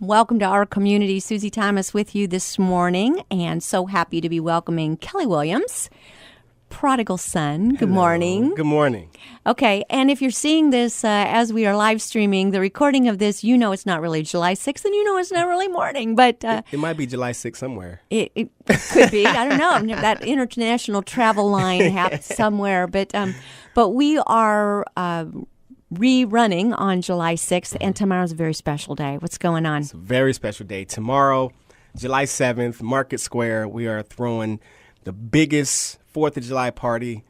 Welcome to our community. Susie Thomas with you this morning, and so happy to be welcoming Kelly Williams, prodigal son. Good morning. Good morning. Okay, and if you're seeing this as we are live streaming the recording of this, you know it's not really July 6th, and you know it's not really morning, but it might be July 6th somewhere. It could be. I don't know. That international travel line happens somewhere, but we are rerunning on July 6th, and tomorrow's a very special day. What's going on? It's a very special day. Tomorrow, July 7th, Market Square, we are throwing the biggest 4th of July party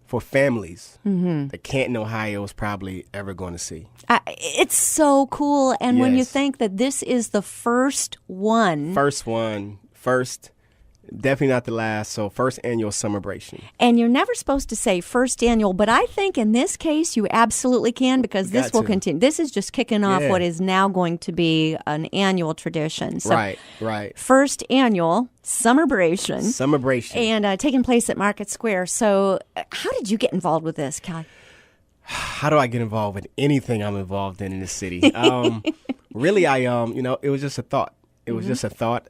for families that Canton, Ohio is probably ever going to see. It's so cool. And when you Yes. think that this is the first one. First, definitely not the last. So first annual celebration. And you're never supposed to say first annual, but I think in this case you absolutely can, because this will continue. This is just kicking off what is now going to be an annual tradition. So Right. First annual celebration. And taking place at Market Square. So how did you get involved with this, Kelly? How do I get involved with anything I'm involved in this city? Really, it was just a thought. It was just a thought.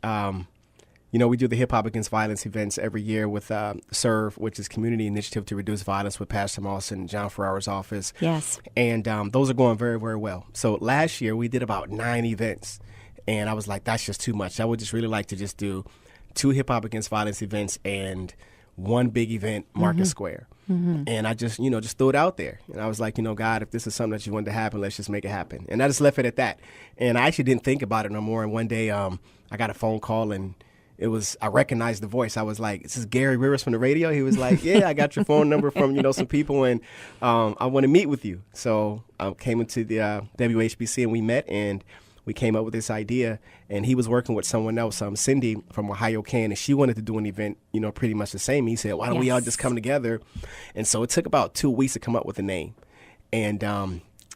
We do the Hip Hop Against Violence events every year with SERVE, which is Community Initiative to Reduce Violence, with Pastor Moss and John Ferrara's office. Yes. And those are going very, very well. So last year we did about 9 events, and I was like, that's just too much. I would just really like to just do 2 Hip Hop Against Violence events and 1 big event, Market Square. And I just threw it out there. And I was like, God, if this is something that you want to happen, let's just make it happen. And I just left it at that. And I actually didn't think about it no more. And one day I got a phone call, and I recognized the voice. I was like, "This is Gary Rivers from the radio." He was like, "Yeah, I got your phone number from, some people, and I want to meet with you." So I came into the WHBC, and we met, and we came up with this idea. And he was working with someone else, Cindy from Ohio Can, and she wanted to do an event, pretty much the same. He said, "Why don't we all just come together?" And so it took about 2 weeks to come up with a name.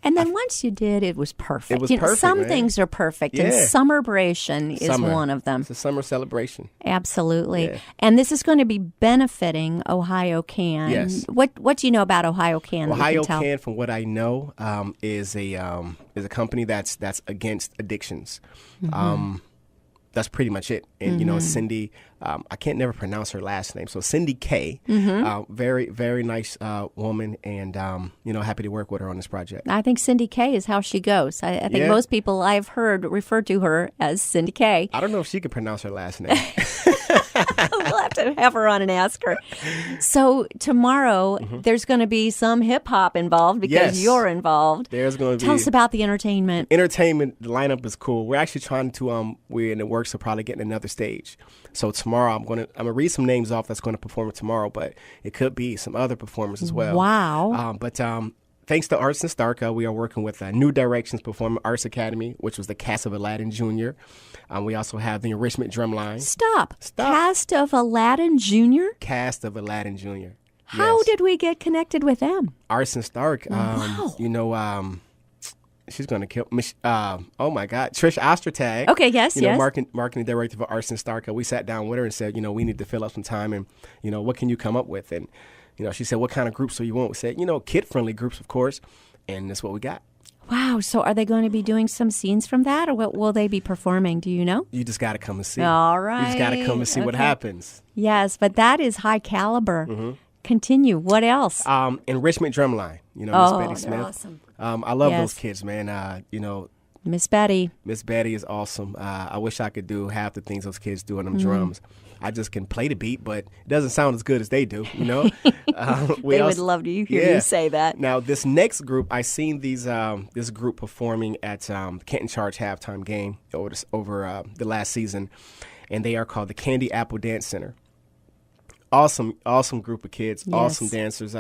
And then once you did, it was perfect. It was perfect, some man. things are perfect, Yeah. and Summerbration is one of them. It's a summer celebration. Absolutely. Yeah. And this is going to be benefiting Ohio Can. Yes. What do you know about Ohio Can? Ohio Can, from what I know, is a company that's against addictions. That's pretty much it. And, Cindy, I can't never pronounce her last name. So Cindy K, very, very nice woman, and, happy to work with her on this project. I think Cindy K is how she goes. I think most people I've heard refer to her as Cindy K. I don't know if she could pronounce her last name. We'll have to have her on and ask her. So tomorrow, there's going to be some hip-hop involved because you're involved. There's going to be. Tell us about the entertainment. The lineup is cool. We're actually trying to, we're in the works of probably getting another stage. So tomorrow, I'm going to read some names off that's going to perform tomorrow, but it could be some other performers as well. Wow. Thanks to Arts and Stark, we are working with New Directions Performing Arts Academy, which was the cast of Aladdin Jr. We also have the Enrichment Drumline. Stop. Cast of Aladdin Jr.? Cast of Aladdin Jr. How did we get connected with them? Arts and Stark. Wow. She's going to kill me. Oh, my God. Trish Ostertag. Okay, yes. Marketing director for Arts and Stark. We sat down with her and said, we need to fill up some time, and, what can you come up with? And, she said, what kind of groups do you want? We said, kid-friendly groups, of course, and that's what we got. Wow. So are they going to be doing some scenes from that, or what will they be performing? Do you know? You just got to come and see. All right. You just got to come and see what happens. Yes, but that is high caliber. Continue. What else? Enrichment Drumline. Miss Betty Smith. Awesome. I love those kids, man. Miss Betty. Miss Betty is awesome. I wish I could do half the things those kids do on them drums. I just can play the beat, but it doesn't sound as good as they do, They would love to hear you say that. Now, this next group, I seen this group performing at Canton Charge halftime game over the last season, and they are called the Candy Apple Dance Center. Awesome group of kids, awesome dancers,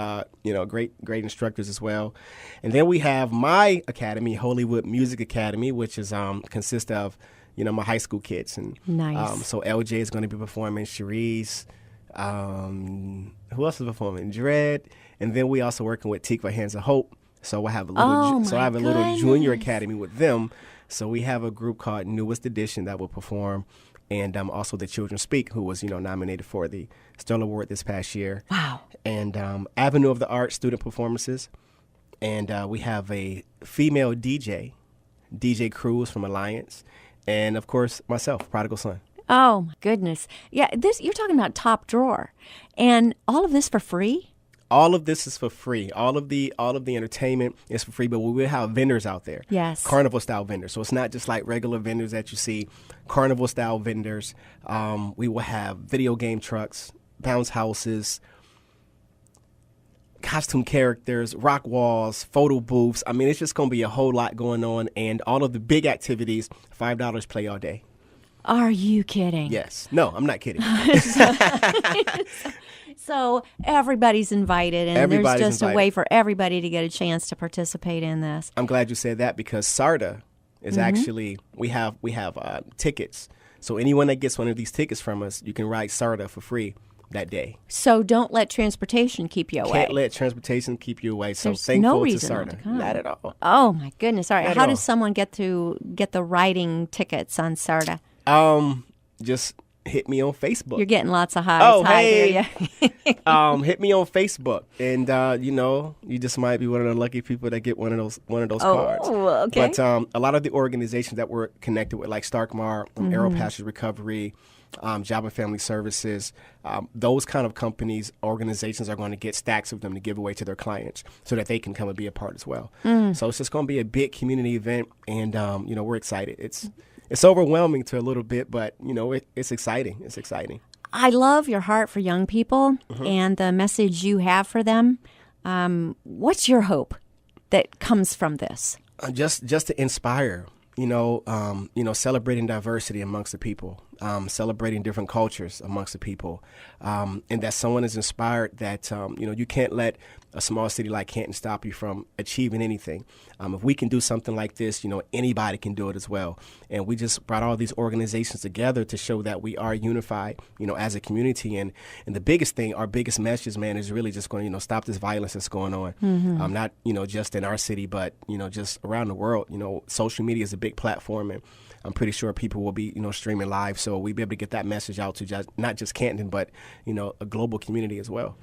great instructors as well. And then we have my academy, Hollywood Music Academy, which is consists of, my high school kids. And nice. So LJ is going to be performing, Cherise, who else is performing? Dread. And then we also working with Tikva Hands of Hope. So I have a little junior academy with them. So we have a group called Newest Edition that will perform. And also the Children Speak, who was, nominated for the Sterling Award this past year. Wow. And Avenue of the Arts student performances. And we have a female DJ Cruz from Alliance. and of course myself, Prodigal Son. Oh my goodness. Yeah, this you're talking about top drawer. And all of this for free? All of this is for free. All of the entertainment is for free, but we will have vendors out there. Yes. Carnival style vendors. So it's not just like regular vendors that you see. Carnival style vendors. We will have video game trucks, bounce houses, costume characters, rock walls, photo booths. I mean, it's just going to be a whole lot going on, and all of the big activities, $5 play all day. Are you kidding? Yes. No, I'm not kidding. So everybody's invited, and Everybody's there's just invited. a way for everybody to get a chance to participate in this. I'm glad you said that, because SARTA is actually, we have tickets. So anyone that gets one of these tickets from us, you can ride SARTA for free that day. So don't let transportation keep you away. Can't let transportation keep you away. So There's thankful no to reason SARTA. not to come. Not at all. Oh my goodness! All right, Not how at does all. someone get the riding tickets on SARTA? Just hit me on Facebook. You're getting lots of highs. Oh, Hi hey. there, yeah. Hit me on Facebook, and you just might be one of the lucky people that get one of those cards. Oh, okay. But a lot of the organizations that we're connected with, like Starkmar, Aero Passage Recovery, Job and Family Services, those kind of companies, organizations are going to get stacks of them to give away to their clients so that they can come and be a part as well. So it's just going to be a big community event, and we're excited. It's overwhelming to a little bit, but it's exciting. It's exciting. I love your heart for young people and the message you have for them. What's your hope that comes from this? Just to inspire, celebrating diversity amongst the people, celebrating different cultures amongst the people, and that someone is inspired that, you can't let a small city like Canton stop you from achieving anything. If we can do something like this, anybody can do it as well. And we just brought all these organizations together to show that we are unified, as a community. And the biggest thing, our biggest message, man, is really just going to, stop this violence that's going on. Not, just in our city, but, just around the world. Social media is a big platform, and I'm pretty sure people will be, streaming live. So we'll be able to get that message out to not just Canton, but, a global community as well.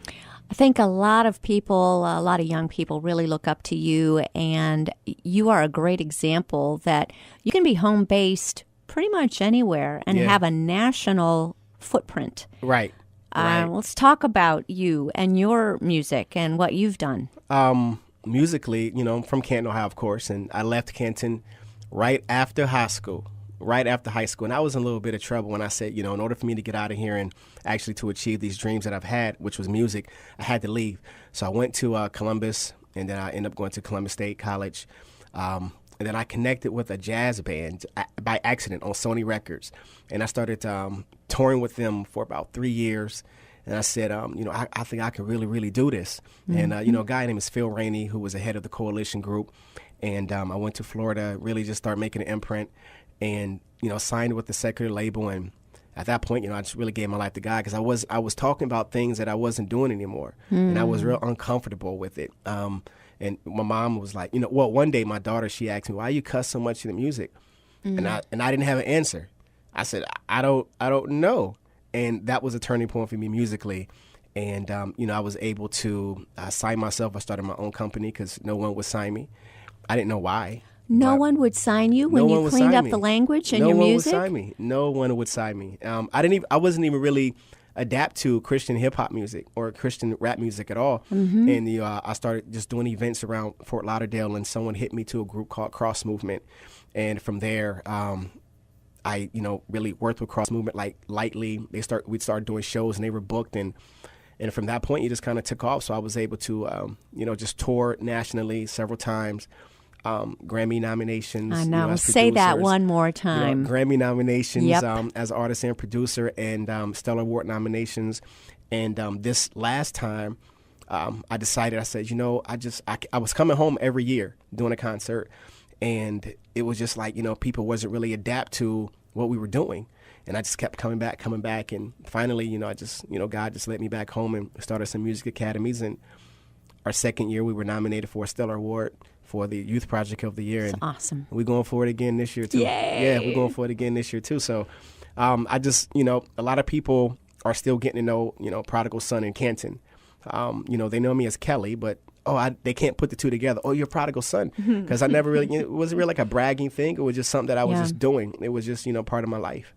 I think a lot of people, a lot of young people really look up to you, and you are a great example that you can be home-based pretty much anywhere and have a national footprint. Right. Let's talk about you and your music and what you've done. Musically, I'm from Canton, Ohio, of course, and I left Canton right after high school. And I was in a little bit of trouble when I said, in order for me to get out of here and actually to achieve these dreams that I've had, which was music, I had to leave. So I went to Columbus, and then I ended up going to Columbus State College. And then I connected with a jazz band by accident on Sony Records. And I started touring with them for about 3 years. And I said, I think I can really, really do this. And, a guy named Phil Rainey, who was the head of the Coalition Group. And I went to Florida, really just started making an imprint. And, signed with the secular label. And at that point, I just really gave my life to God, because I was talking about things that I wasn't doing anymore. And I was real uncomfortable with it. And my mom was like, one day my daughter, she asked me, why you cuss so much in the music? And I didn't have an answer. I said, I don't know. And that was a turning point for me musically. And, I was able to sign myself. I started my own company because no one would sign me. I didn't know why. No one would sign you when you cleaned up the language in your music? No one would sign me. No one would sign me. I wasn't even really adapt to Christian hip hop music or Christian rap music at all. And I started just doing events around Fort Lauderdale, and someone hit me to a group called Cross Movement. And from there, I really worked with Cross Movement lightly. We'd start doing shows, and they were booked, and from that point, you just kind of took off. So I was able to just tour nationally several times. Grammy nominations. I know. As Say that producers. one more time. Grammy nominations Yep. As artist and producer, and Stellar Award nominations. And this last time, I decided, I said, I was coming home every year doing a concert, and it was just like, people wasn't really adapt to what we were doing. And I just kept coming back. And finally, God just let me back home and started some music academies. And our second year, we were nominated for a Stellar Award for the Youth Project of the Year. That's and awesome. We're going for it again this year, too. Yay. Yeah, we're going for it again this year, too. So I just, a lot of people are still getting to know, Prodigal Son in Canton. They know me as Kelly, but they can't put the two together. Oh, you're a prodigal son. Because I never really, it wasn't really like a bragging thing. It was just something that I was just doing. It was just, part of my life.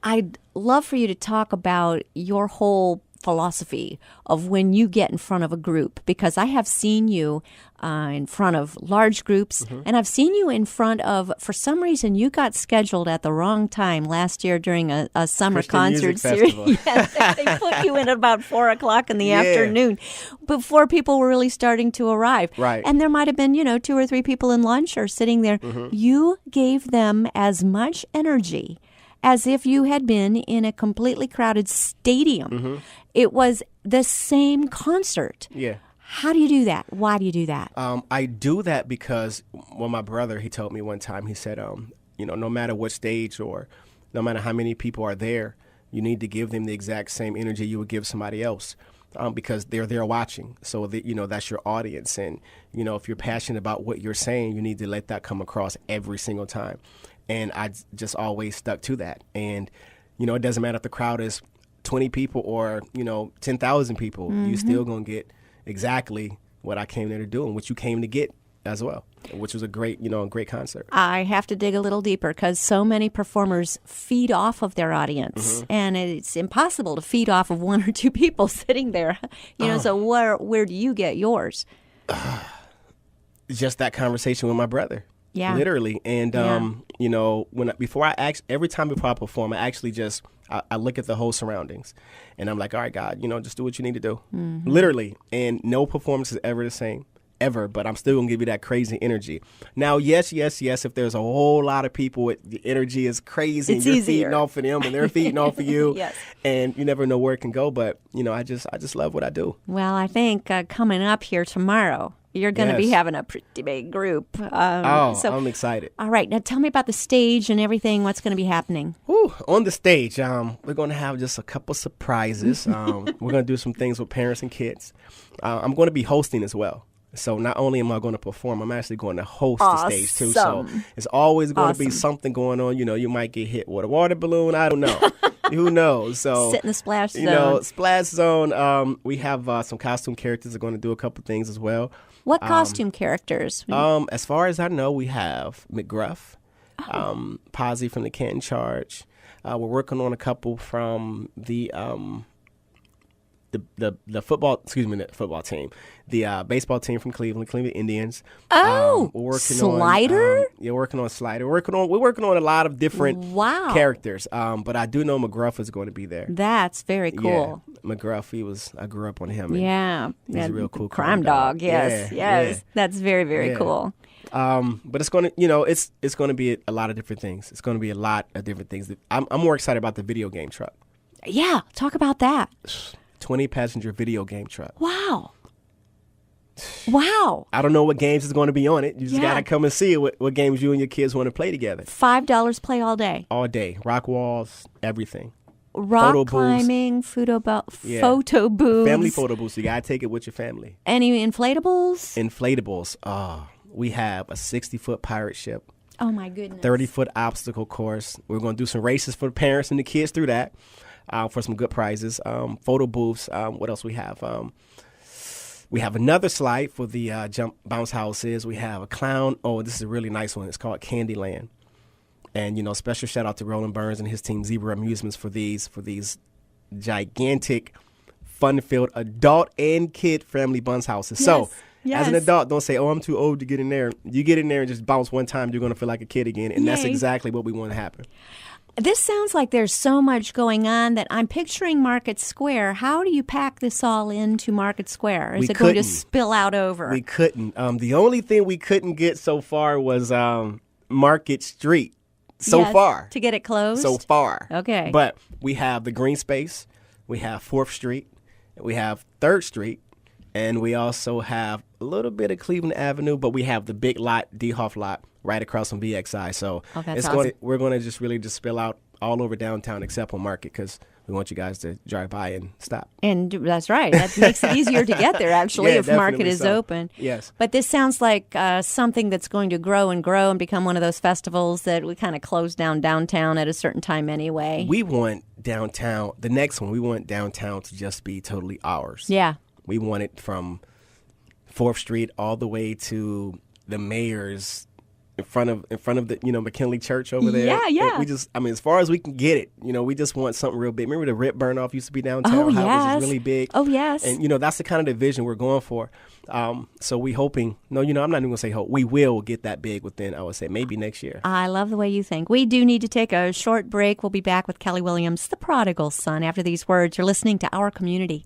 I'd love for you to talk about your whole philosophy of when you get in front of a group, because I have seen you in front of large groups, and I've seen you in front of, for some reason, you got scheduled at the wrong time last year during a summer Christian concert series. Yes, they put you in at about 4 o'clock in the afternoon before people were really starting to arrive. Right. And there might have been, 2 or 3 people in lunch or sitting there. You gave them as much energy as if you had been in a completely crowded stadium. It was the same concert. Yeah. How do you do that? Why do you do that? I do that because, my brother, he told me one time, he said, no matter what stage or no matter how many people are there, you need to give them the exact same energy you would give somebody else. Because they're there watching. So, that's your audience. And, if you're passionate about what you're saying, you need to let that come across every single time. And I just always stuck to that. And, it doesn't matter if the crowd is 20 people or, 10,000 people. You still going to get exactly what I came there to do and what you came to get as well, which was a great concert. I have to dig a little deeper because so many performers feed off of their audience, and it's impossible to feed off of 1 or 2 people sitting there. So where do you get yours? Just that conversation with my brother. Yeah, literally. And every time before I perform, I actually just I look at the whole surroundings, and I'm like, all right, God, just do what you need to do, literally. And no performance is ever the same. Ever, but I'm still gonna give you that crazy energy. Now, yes, if there's a whole lot of people, the energy is crazy. It's and you're easier. feeding off of them, and they're feeding off of you. Yes. And you never know where it can go. But I just love what I do. Well, I think coming up here tomorrow, you're going to be having a pretty big group. I'm excited. All right, now tell me about the stage and everything. What's going to be happening? On the stage, we're going to have just a couple surprises. We're going to do some things with parents and kids. I'm going to be hosting as well. So not only am I going to perform, I'm actually going to host the stage too. So it's always going to be something going on. You might get hit with a water balloon. I don't know. Who knows? So sit in the splash zone. Splash zone. We have some costume characters that are going to do a couple things as well. What costume characters? As far as I know, we have McGruff, Posy from the Canton Charge. We're working on a couple from the football, the football team, the baseball team from Cleveland Indians. Oh, we're working Slider? Working on Slider. We're working on a lot of different characters. But I do know McGruff is going to be there. That's very cool. Yeah, McGruff, I grew up on him. Yeah. He's a real cool crime dog. Yes. Yeah. That's very, very cool. But it's going to, it's going to be a lot of different things. It's going to be a lot of different things. I'm more excited about the video game truck. Yeah. Talk about that. 20-passenger video game truck. Wow. I don't know what games is going to be on it. You just got to come and see what games you and your kids want to play together. $5 play all day. All day. Rock walls, everything. Rock photo climbing, photo booths. Family photo booths. You got to take it with your family. Any inflatables? We have a 60-foot pirate ship. Oh, my goodness. 30-foot obstacle course. We're going to do some races for the parents and the kids through that. For some good prizes. Photo booths. What else we have? We have another slide for the jump bounce houses. We have a clown. Oh, this is a really nice one. It's called Candyland. And, special shout out to Roland Burns and his team, Zebra Amusements, for these gigantic, fun-filled adult and kid family bounce houses. Yes. So, as an adult, don't say, I'm too old to get in there. You get in there and just bounce one time, you're going to feel like a kid again. And that's exactly what we want to happen. This sounds like there's so much going on that I'm picturing Market Square. How do you pack this all into Market Square? Is it going to spill out over? We couldn't. The only thing we couldn't get so far was Market Street. Far. To get it closed? So far. Okay. But we have the green space. We have 4th Street. We have 3rd Street. And we also have a little bit of Cleveland Avenue, but we have the big lot, D-Hoff lot, right across from VXI. So we're going to just really spill out all over downtown except on Market because we want you guys to drive by and stop. And that's right. That makes it easier to get there, actually, if Market is open. Yes. But this sounds like something that's going to grow and become one of those festivals that we kind of close down downtown at a certain time anyway. We want downtown, the next one, we want downtown to just be totally ours. Yeah. We want it from 4th Street all the way to the mayor's in front of the McKinley Church over there. Yeah. We just, as far as we can get it, we just want something real big. Remember the Rip Burn Off used to be downtown? Oh, How it was yes. just really big. Oh, yes. And that's the kind of division we're going for. So we hoping. No, I'm not even gonna say hope. We will get that big within, I would say, maybe next year. I love the way you think. We do need to take a short break. We'll be back with Kelly Williams, the prodigal son, after these words. You're listening to Our Community.